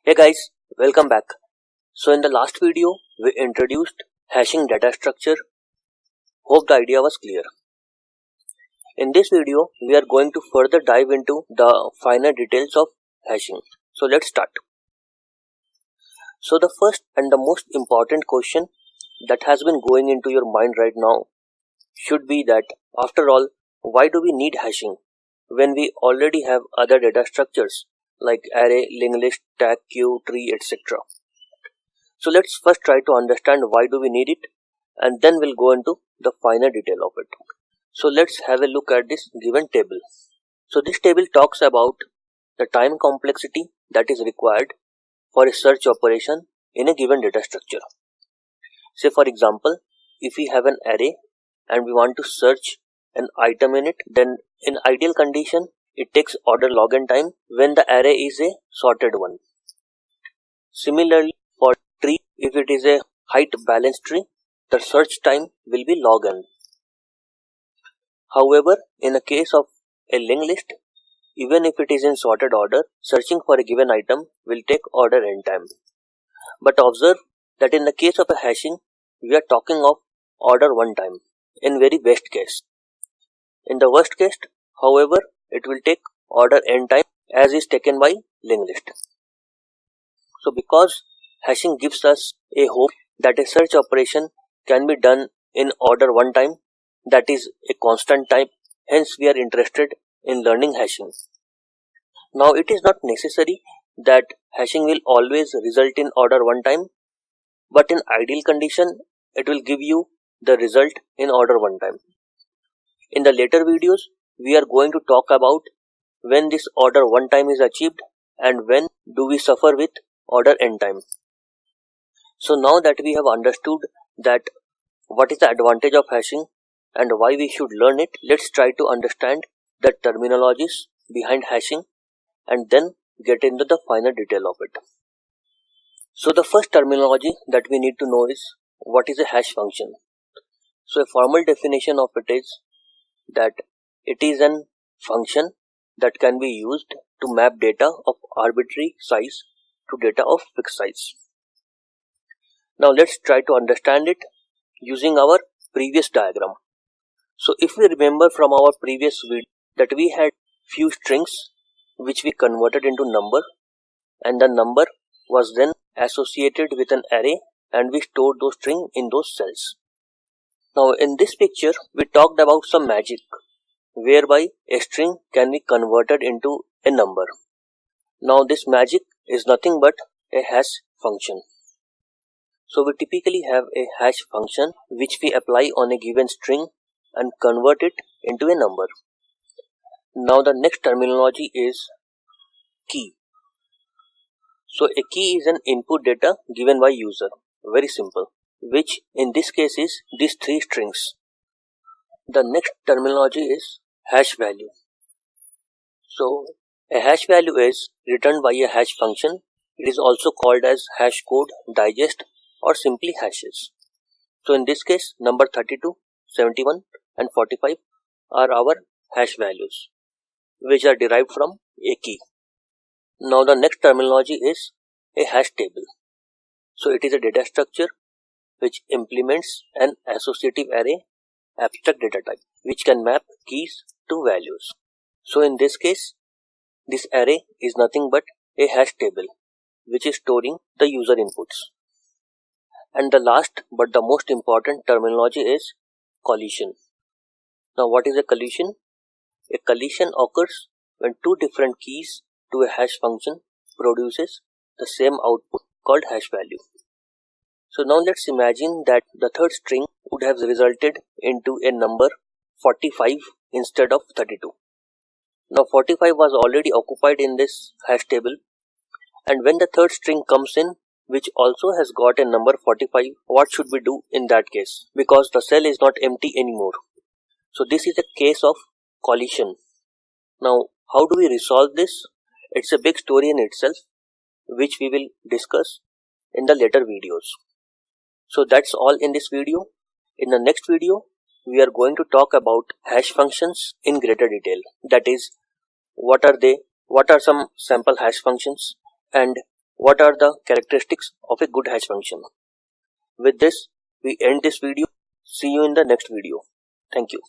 Hey guys, welcome back. So in the last video, we introduced hashing data structure. Hope the idea was clear. In this video, we are going to further dive into the finer details of hashing. So let's start. So the first and the most important question that has been going into your mind right now should be that, after all, why do we need hashing when we already have other data structures like array, linked list, tag, queue, tree, etc. So let's first try to understand why do we need it, and then we'll go into the finer detail of it. So let's have a look at this given table. So this table talks about the time complexity that is required for a search operation in a given data structure. Say for example, if we have an array and we want to search an item in it, then in ideal condition it takes order log n time when the array is a sorted one. Similarly, for tree, if it is a height balanced tree, the search time will be log n. However, in the case of a linked list, even if it is in sorted order, searching for a given item will take order n time. But observe that in the case of a hashing, we are talking of order 1 time in very best case. In the worst case, however, it will take order n time as is taken by linked list. So because hashing gives us a hope that a search operation can be done in order 1 time, that is a constant time, hence we are interested in learning hashing. Now it is not necessary that hashing will always result in order 1 time, but in ideal condition it will give you the result in order 1 time. In the later videos, we are going to talk about when this order 1 time is achieved and when do we suffer with order n time. So now that we have understood that what is the advantage of hashing and why we should learn it, let's try to understand the terminologies behind hashing and then get into the finer detail of it. So the first terminology that we need to know is what is a hash function. So a formal definition of it is that it is an function that can be used to map data of arbitrary size to data of fixed size. Now let's try to understand it using our previous diagram. So if we remember from our previous video that we had few strings which we converted into number, and the number was then associated with an array and we stored those strings in those cells. Now in this picture we talked about some magic whereby a string can be converted into a number. Now this magic is nothing but a hash function. So we typically have a hash function which we apply on a given string and convert it into a number. Now the next terminology is key. So a key is an input data given by user, very simple, which in this case is these 3 strings. The next terminology is hash value. So a hash value is returned by a hash function. It is also called as hash code, digest, or simply hashes. So in this case, number 32, 71 and 45 are our hash values which are derived from a key. Now the next terminology is a hash table. So it is a data structure which implements an associative array abstract data type which can map keys to values. So in this case, this array is nothing but a hash table which is storing the user inputs. And the last but the most important terminology is collision. Now what is a collision? A collision occurs when 2 different keys to a hash function produces the same output called hash value. So now let's imagine that the third string would have resulted into a number 45 instead of 32. Now 45 was already occupied in this hash table, and when the third string comes in which also has got a number 45, what should we do in that case? Because the cell is not empty anymore. So this is a case of collision. Now how do we resolve this? It's a big story in itself which we will discuss in the later videos. So that's all in this video. In the next video, we are going to talk about hash functions in greater detail. That is, what are they, what are some sample hash functions, and what are the characteristics of a good hash function. With this, we end this video. See you in the next video. Thank you.